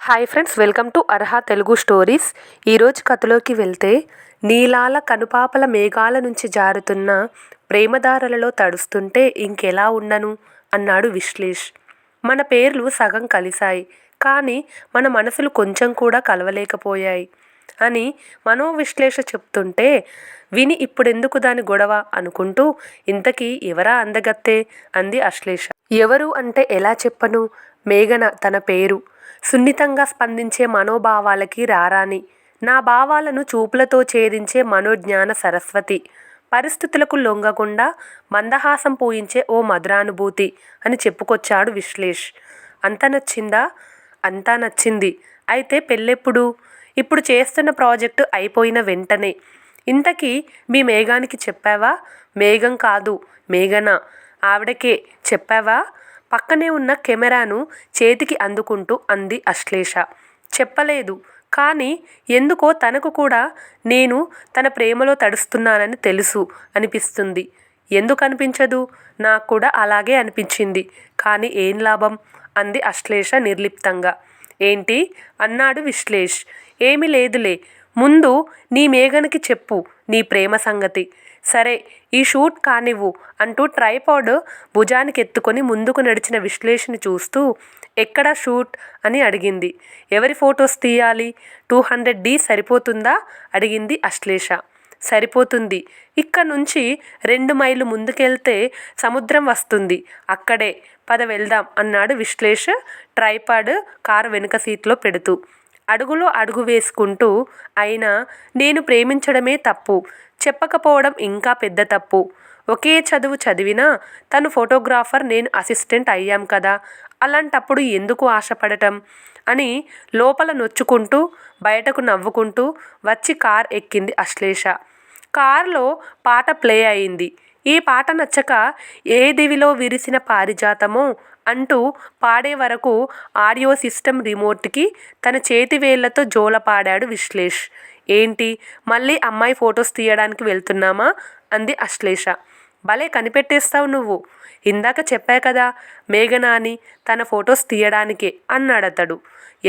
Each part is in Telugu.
Hi friends, welcome to Arha Telugu stories. ఈరోజు కథలోకి వెళ్తే, నీలాల కనుపాపల మేఘాల నుంచి జారుతున్న ప్రేమదారలలో తడుస్తుంటే ఇంకెలా ఉండను అన్నాడు విశ్లేష్. మన పేర్లు సగం కలిశాయి, కానీ మన మనసులు కొంచెం కూడా కలవలేకపోయాయి అని మనోవిశ్లేష చెప్తుంటే విని ఇప్పుడెందుకు దాని గొడవ అనుకుంటూ, ఇంతకీ ఎవరా అందగత్తే అంది అశ్లేష. ఎవరు అంటే ఎలా చెప్పను? మేఘన తన పేరు. సున్నితంగా స్పందించే మనోభావాలకి రారాని, నా భావాలను చూపులతో ఛేదించే మనోజ్ఞాన సరస్వతి, పరిస్థితులకు లొంగకుండా మందహాసం పూయించే ఓ మధురానుభూతి అని చెప్పుకొచ్చాడు విశ్లేష్. అంత నచ్చిందా? అంతా నచ్చింది. అయితే పెళ్ళెప్పుడు? ఇప్పుడు చేస్తున్న ప్రాజెక్టు అయిపోయిన వెంటనే. ఇంతకీ మీ మేఘానికి చెప్పావా? మేఘం కాదు, మేఘన. ఆవిడకే చెప్పావా? పక్కనే ఉన్న కెమెరాను చేతికి అందుకుంటూ అంది అశ్లేష. చెప్పలేదు, కానీ ఎందుకో తనకు కూడా నేను తన ప్రేమలో తడుస్తున్నానని తెలుసు అనిపిస్తుంది. ఎందుకు అనిపించదు? నాకు కూడా అలాగే అనిపించింది, కానీ ఏం లాభం అంది అశ్లేష నిర్లిప్తంగా. ఏంటి అన్నాడు విశ్లేష్. ఏమీ లేదులే, ముందు నీ మేఘనకి చెప్పు నీ ప్రేమ సంగతి. సరే, ఈ షూట్ కానివ్వు అంటూ ట్రైపాడ్ భుజానికి ఎత్తుకొని ముందుకు నడిచిన విశ్లేష్ని చూస్తూ, ఎక్కడా షూట్ అని అడిగింది. ఎవరి ఫొటోస్ తీయాలి? 200D సరిపోతుందా అడిగింది అశ్లేష. సరిపోతుంది. ఇక్కడి నుంచి 2 మైళ్ళు ముందుకెళ్తే సముద్రం వస్తుంది, అక్కడే. పద వెళ్దాం అన్నాడు విశ్లేష్ ట్రైపాడ్ కారు వెనుక సీట్లో పెడుతూ. అడుగులో అడుగు వేసుకుంటూ, అయినా నేను ప్రేమించడమే తప్పు, చెప్పకపోవడం ఇంకా పెద్ద తప్పు. ఒకే చదువు చదివినా తను ఫోటోగ్రాఫర్, నేను అసిస్టెంట్ అయ్యాం కదా, అలాంటప్పుడు ఎందుకు ఆశపడటం అని లోపల నొచ్చుకుంటూ బయటకు నవ్వుకుంటూ వచ్చి కార్ ఎక్కింది అశ్లేష. కారులో పాట ప్లే అయింది. ఈ పాట నచ్చక ఏ దివిలో విరిసిన పారిజాతమో అంటూ పాడే వరకు ఆడియో సిస్టమ్ రిమోట్కి తన చేతివేళ్లతో జోలపాడాడు విశ్లేష్. ఏంటి, మళ్ళీ అమ్మాయి ఫొటోస్ తీయడానికి వెళ్తున్నామా అంది అశ్లేష. భలే కనిపెట్టేస్తావు నువ్వు. ఇందాక చెప్పా కదా మేఘనా అని, తన ఫొటోస్ తీయడానికే అన్నాడతడు.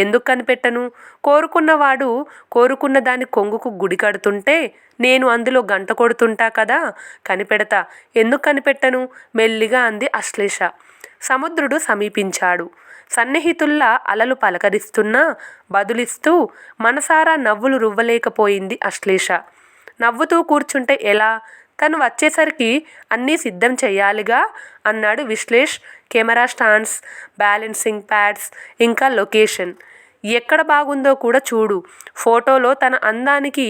ఎందుకు కనిపెట్టను? కోరుకున్నవాడు కోరుకున్న దాని కొంగుకు గుడి కడుతుంటే నేను అందులో గంట కొడుతుంటా కదా, కనిపెడతా. ఎందుకు కనిపెట్టను? మెల్లిగా అంది అశ్లేష. సముద్రుడు సమీపించాడు. సన్నిహితుల్లా అలలు పలకరిస్తున్నా బదులిస్తూ మనసారా నవ్వులు రువ్వలేకపోయింది అశ్లేష. నవ్వుతూ కూర్చుంటే ఎలా? తను వచ్చేసరికి అన్నీ సిద్ధం చెయ్యాలిగా అన్నాడు విశ్లేష్. కెమెరా స్టాండ్స్, బ్యాలెన్సింగ్ ప్యాడ్స్, ఇంకా లొకేషన్ ఎక్కడ బాగుందో కూడా చూడు. ఫోటోలో తన అందానికి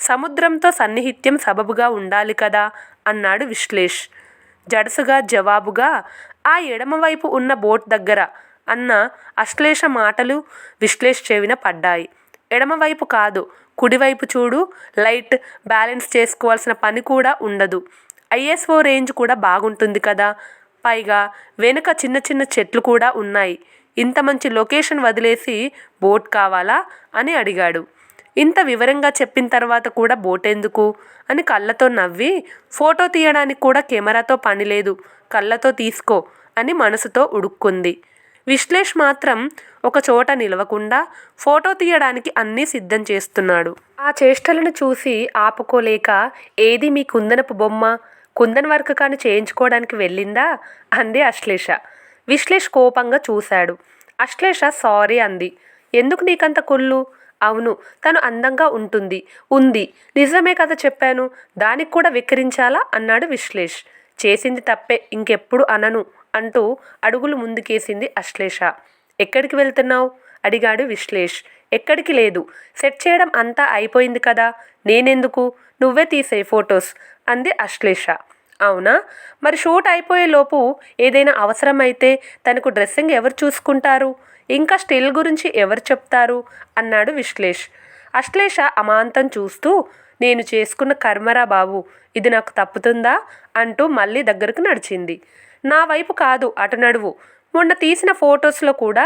సముద్రంతో సన్నిహిత్యం సబబుగా ఉండాలి కదా అన్నాడు విశ్లేష్. జడుసుగా జవాబుగా, ఆ ఎడమవైపు ఉన్న బోట్ దగ్గర అన్న అశ్లేష మాటలు విశ్లేష్ చెవిన పడ్డాయి. ఎడమవైపు కాదు, కుడివైపు చూడు. లైట్ బ్యాలెన్స్ చేసుకోవాల్సిన పని కూడా ఉండదు. ISO రేంజ్ కూడా బాగుంటుంది కదా, పైగా వెనుక చిన్న చిన్న చెట్లు కూడా ఉన్నాయి. ఇంత మంచి లొకేషన్ వదిలేసి బోట్ కావాలా అని అడిగాడు. ఇంత వివరంగా చెప్పిన తర్వాత కూడా బోటెందుకు అని కళ్ళతో నవ్వి, ఫోటో తీయడానికి కూడా కెమెరాతో పని లేదు, కళ్ళతో తీసుకో అని మనసుతో ఉడుక్కుంది. విశ్లేష్ మాత్రం ఒక చోట నిలవకుండా ఫోటో తీయడానికి అన్నీ సిద్ధం చేస్తున్నాడు. ఆ చేష్టలను చూసి ఆపుకోలేక, ఏది మీ కుందనపు బొమ్మ? కుందన్ వర్క్ కాని చేయించుకోవడానికి వెళ్ళిందా అంది అశ్లేష. విశ్లేష్ కోపంగా చూశాడు. అశ్లేష సారీ అంది. ఎందుకు నీకంత కుళ్ళు? అవును, తను అందంగా ఉంది. నిజమే కదా చెప్పాను, దానికి కూడా విక్రించాలా అన్నాడు విశ్లేష్. చేసింది తప్పే, ఇంకెప్పుడు అనను అంటూ అడుగులు ముందుకేసింది అశ్లేష. ఎక్కడికి వెళ్తున్నావు అడిగాడు విశ్లేష్. ఎక్కడికి లేదు, సెట్ చేయడం అంతా అయిపోయింది కదా, నేనెందుకు, నువ్వే తీసేయ్ ఫొటోస్ అంది అశ్లేష. అవునా, మరి షూట్ అయిపోయేలోపు ఏదైనా అవసరమైతే తనకు డ్రెస్సింగ్ ఎవరు చూసుకుంటారు, ఇంకా స్టిల్ గురించి ఎవరు చెప్తారు అన్నాడు విశ్లేష్. అశ్లేష అమాంతం చూస్తూ, నేను చేసుకున్న కర్మరా బాబు, ఇది నాకు తప్పుతుందా అంటూ మళ్ళీ దగ్గరకు నడిచింది. నా వైపు కాదు, అటు నడువు. మొన్న తీసిన ఫొటోస్లో కూడా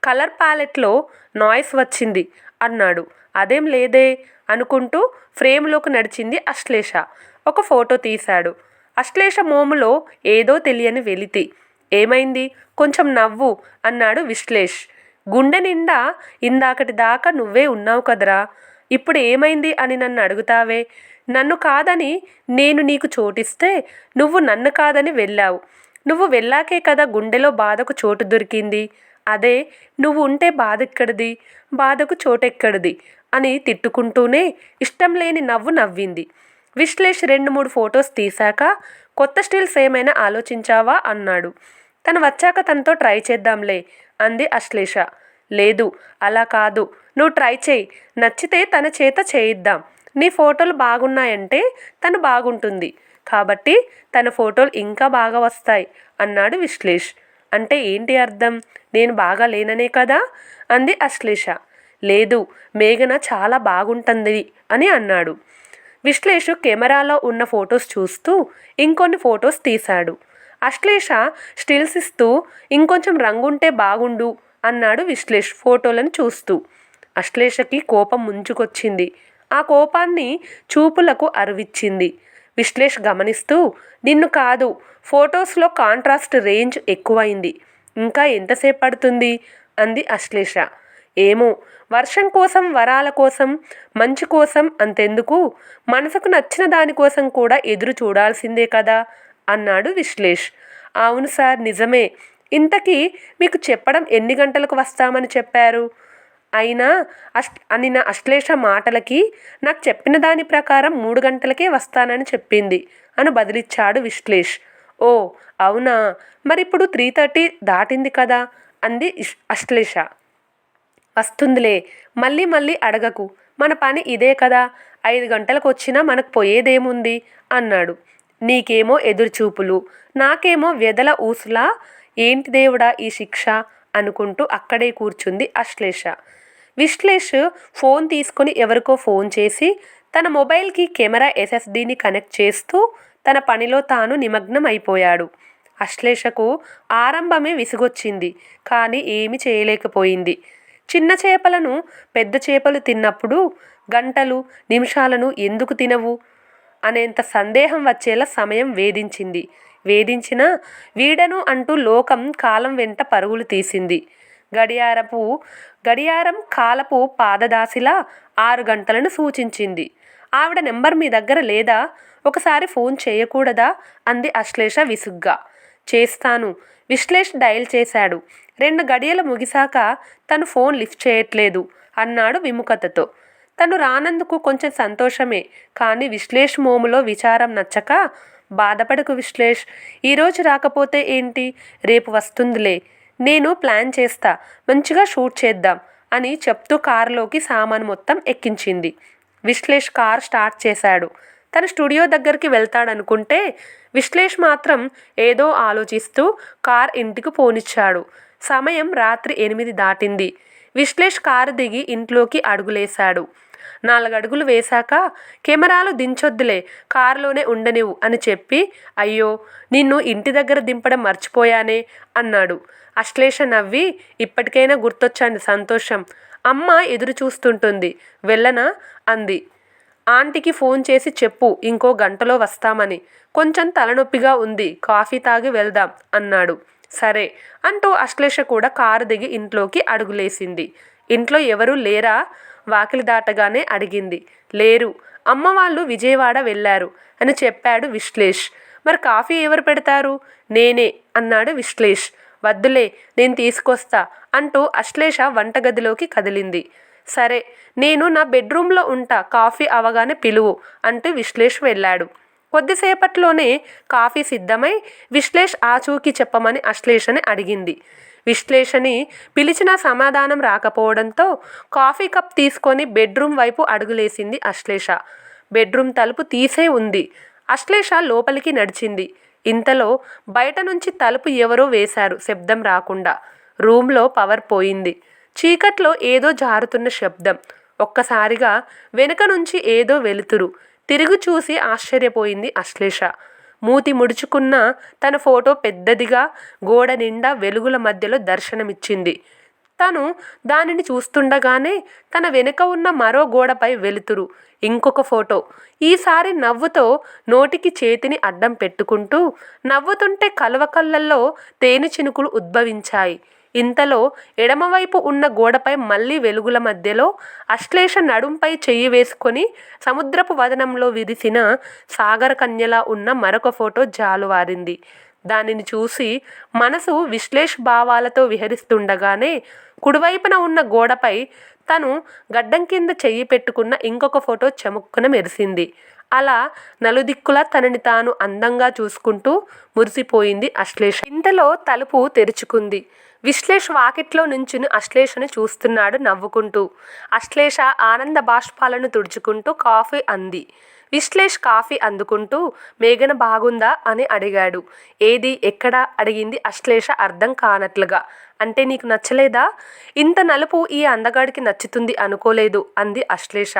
కలర్ ప్యాలెట్లో నాయిస్ వచ్చింది అన్నాడు. అదేం లేదే అనుకుంటూ ఫ్రేమ్లోకి నడిచింది అశ్లేష. ఒక ఫోటో తీశాడు. అశ్లేష మోములో ఏదో తెలియని వెలితి. ఏమైంది, కొంచెం నవ్వు అన్నాడు విశ్లేష్. గుండె నిండా ఇందాకటి దాకా నువ్వే ఉన్నావు కదరా, ఇప్పుడు ఏమైంది అని నన్ను అడుగుతావే? నన్ను కాదని నేను నీకు చోటిస్తే నువ్వు నన్ను కాదని వెళ్ళావు. నువ్వు వెళ్ళాకే కదా గుండెలో బాధకు చోటు దొరికింది. అదే నువ్వు ఉంటే బాధెక్కడిది, బాధకు చోటెక్కడిది అని తిట్టుకుంటూనే ఇష్టం లేని నవ్వు నవ్వింది. విశ్లేష్ 2-3 ఫొటోస్ తీశాక కొత్త స్టిల్స్ ఏమైనా ఆలోచించావా అన్నాడు. తను వచ్చాక తనతో ట్రై చేద్దాంలే అంది అశ్లేష. లేదు, అలా కాదు, నువ్వు ట్రై చేయి, నచ్చితే తన చేత చేయిద్దాం. నీ ఫోటోలు బాగున్నాయంటే తను బాగుంటుంది కాబట్టి తన ఫోటోలు ఇంకా బాగా వస్తాయి అన్నాడు విశ్లేష్. అంటే ఏంటి అర్థం? నేను బాగా లేననే కదా అంది అశ్లేష. లేదు, మేఘన చాలా బాగుంటుంది అని అన్నాడు. విశ్లేష్ కెమెరాలో ఉన్న ఫొటోస్ చూస్తూ ఇంకొన్ని ఫొటోస్ తీశాడు. అశ్లేష స్టిల్స్ ఇస్తూ ఇంకొంచెం రంగుంటే బాగుండు అన్నాడు విశ్లేష్ ఫోటోలను చూస్తూ. అశ్లేషకి కోపం ముంచుకొచ్చింది. ఆ కోపాన్ని చూపులకు అరువిచ్చింది. విశ్లేష్ గమనిస్తూ, నిన్ను కాదు, ఫొటోస్లో కాంట్రాస్ట్ రేంజ్ ఎక్కువైంది, ఇంకా ఎంతసేపు పడుతుంది అంది అశ్లేష. ఏమో, వర్షం కోసం, వరాల కోసం, మంచి కోసం అంతెందుకు, మనసుకు నచ్చిన దానికోసం కూడా ఎదురు చూడాల్సిందే కదా అన్నాడు విశ్లేష్. అవును సార్, నిజమే. ఇంతకీ మీకు చెప్పడం ఎన్ని గంటలకు వస్తామని చెప్పారు? అయినా అనిన అశ్లేష మాటలకి నాకు చెప్పిన దాని ప్రకారం 3 గంటలకే వస్తానని చెప్పింది అని బదిలిచ్చాడు విశ్లేష్. ఓ అవునా, మరిప్పుడు 3:30 దాటింది కదా అంది అశ్లేష. వస్తుందిలే, మళ్ళీ మళ్ళీ అడగకు, మన పని ఇదే కదా, 5 గంటలకు వచ్చినా మనకు పోయేదేముంది అన్నాడు. నీకేమో ఎదురుచూపులు, నాకేమో వ్యధల ఊసులా, ఏంటి దేవుడా ఈ శిక్ష అనుకుంటూ అక్కడే కూర్చుంది అశ్లేష. విశ్లేష్ ఫోన్ తీసుకుని ఎవరికో ఫోన్ చేసి తన మొబైల్కి కెమెరా SSDని కనెక్ట్ చేస్తూ తన పనిలో తాను నిమగ్నం అయిపోయాడు. అశ్లేషకు ఆరంభమే విసుగొచ్చింది, కానీ ఏమీ చేయలేకపోయింది. చిన్న చేపలను పెద్ద చేపలు తిన్నప్పుడు గంటలు నిమిషాలను ఎందుకు తినవు అనేంత సందేహం వచ్చేలా సమయం వేధించినా వీడను అంటూ లోకం కాలం వెంట పరుగులు తీసింది. గడియారం కాలపు పాదదాసిలా 6 గంటలను సూచించింది. ఆవిడ నెంబర్ మీ దగ్గర లేదా? ఒకసారి ఫోన్ చేయకూడదా అంది అశ్లేష విసుగ్గా. చేస్తాను. విశ్లేష్ డయల్ చేశాడు. 2 గడియలు ముగిశాక తను ఫోన్ లిఫ్ట్ చేయట్లేదు అన్నాడు విముఖతతో. తను రానందుకు కొంచెం సంతోషమే, కానీ విశ్లేష్ మోములో విచారం నచ్చక, బాధపడకు విశ్లేష్, ఈరోజు రాకపోతే ఏంటి, రేపు వస్తుందిలే, నేను ప్లాన్ చేస్తా, మంచిగా షూట్ చేద్దాం అని చెప్తూ కారులోకి సామాను మొత్తం ఎక్కించింది. విశ్లేష్ కార్ స్టార్ట్ చేశాడు. తను స్టూడియో దగ్గరికి వెళ్తాడనుకుంటే విశ్లేష్ మాత్రం ఏదో ఆలోచిస్తూ కార్ ఇంటికి పోనిచ్చాడు. సమయం రాత్రి 8 దాటింది. విశ్లేష్ కారు దిగి ఇంట్లోకి అడుగులేశాడు. 4 అడుగులు వేశాక కెమెరాలు దించొద్దులే, కారులోనే ఉండనివ్వు అని చెప్పి, అయ్యో నిన్ను ఇంటి దగ్గర దింపడం మర్చిపోయానే అన్నాడు. అశ్లేష నవ్వి, ఇప్పటికైనా గుర్తొచ్చాను, సంతోషం. అమ్మ ఎదురు చూస్తుంటుంది, వెళ్ళనా అంది. ఆంటీకి ఫోన్ చేసి చెప్పు ఇంకో గంటలో వస్తామని, కొంచెం తలనొప్పిగా ఉంది, కాఫీ తాగి వెళ్దాం అన్నాడు. సరే అంటూ అశ్లేష కూడా కారు దిగి ఇంట్లోకి అడుగులేసింది. ఇంట్లో ఎవరూ లేరా? వాకిలి దాటగానే అడిగింది. లేరు, అమ్మ వాళ్ళు విజయవాడ వెళ్ళారు అని చెప్పాడు విశ్లేష్. మరి కాఫీ ఎవరు పెడతారు? నేనే అన్నాడు విశ్లేష్. వద్దులే, నేను తీసుకొస్తా అంటూ అశ్లేష వంటగదిలోకి కదిలింది. సరే, నేను నా బెడ్రూమ్లో ఉంటా, కాఫీ అవగానే పిలువు అంటూ విశ్లేష్ వెళ్ళాడు. కొద్దిసేపట్లోనే కాఫీ సిద్ధమై విశ్లేష్ ఆచూకీ చెప్పమని అశ్లేషని అడిగింది. విశ్లేషని పిలిచినా సమాధానం రాకపోవడంతో కాఫీ కప్ తీసుకొని బెడ్రూమ్ వైపు అడుగులేసింది అశ్లేష. బెడ్రూమ్ తలుపు తీసే ఉంది. అశ్లేష లోపలికి నడిచింది. ఇంతలో బయట నుంచి తలుపు ఎవరో వేశారు, శబ్దం రాకుండా. రూమ్లో పవర్ పోయింది. చీకట్లో ఏదో జారుతున్న శబ్దం. ఒక్కసారిగా వెనుక నుంచి ఏదో వెలుతురు. తిరిగి చూసి ఆశ్చర్యపోయింది అశ్లేష. మూతి ముడుచుకున్న తన ఫోటో పెద్దదిగా గోడ నిండా వెలుగుల మధ్యలో దర్శనమిచ్చింది. తను దానిని చూస్తుండగానే తన వెనుక ఉన్న మరో గోడపై వెలుతురు. ఇంకొక ఫోటో. ఈసారి నవ్వుతో నోటికి చేతిని అడ్డం పెట్టుకుంటూ నవ్వుతుంటే కలువ కళ్ళల్లో తేనె చినుకులు ఉద్భవించాయి. ఇంతలో ఎడమవైపు ఉన్న గోడపై మళ్ళీ వెలుగుల మధ్యలో అశ్లేష నడుంపై చెయ్యి వేసుకొని సముద్రపు వదనంలో విరిసిన సాగర కన్యలా ఉన్న మరొక ఫోటో జాలువారింది. దానిని చూసి మనసు విశ్లేష్ భావాలతో విహరిస్తుండగానే కుడివైపున ఉన్న గోడపై తను గడ్డం కింద చెయ్యి పెట్టుకున్న ఇంకొక ఫోటో చముక్కున మెరిసింది. అలా నలుదిక్కులా తనని తాను అందంగా చూసుకుంటూ మురిసిపోయింది అశ్లేష. ఇంతలో తలుపు తెరుచుకుంది. విశ్లేష్ వాకిట్లో నుంచుని అశ్లేషను చూస్తున్నాడు నవ్వుకుంటూ. అశ్లేష ఆనంద బాష్పాలను తుడుచుకుంటూ కాఫీ అంది. విశ్లేష్ కాఫీ అందుకుంటూ మేఘన బాగుందా అని అడిగాడు. ఏది ఎక్కడా అడిగింది అశ్లేష అర్థం కానట్లుగా. అంటే నీకు నచ్చలేదా? ఇంత నలుపు ఈ అందగాడికి నచ్చుతుంది అనుకోలేదు అంది అశ్లేష.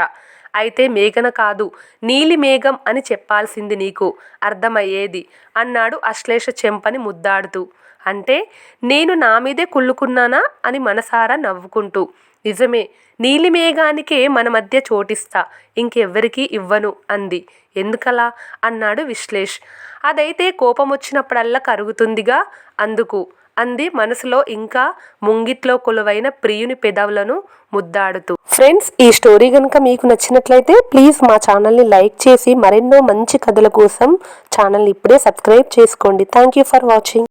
అయితే మేఘన కాదు నీలి మేఘం అని చెప్పాల్సింది నీకు అర్థమయ్యేది అన్నాడు అశ్లేష చెంపని ముద్దాడుతూ. అంటే నేను నా మీదే కుళ్ళుకున్నానా అని మనసారా నవ్వుకుంటూ. నిజమే, నీలి మేఘానికే మన మధ్య చోటిస్తా, ఇంకెవ్వరికీ ఇవ్వను అంది. ఎందుకలా అన్నాడు విశ్లేష్. అదైతే కోపం వచ్చినప్పుడల్లా కరుగుతుందిగా అందుకు అంది మనసులో ఇంకా ముంగిట్లో కొలువైన ప్రియుని పెదవులను ముద్దాడుతూ. ఫ్రెండ్స్, ఈ స్టోరీ కనుక మీకు నచ్చినట్లయితే ప్లీజ్ మా ఛానల్ని లైక్ చేసి మరెన్నో మంచి కథల కోసం ఛానల్ని ఇప్పుడే సబ్స్క్రైబ్ చేసుకోండి. Thank you for watching.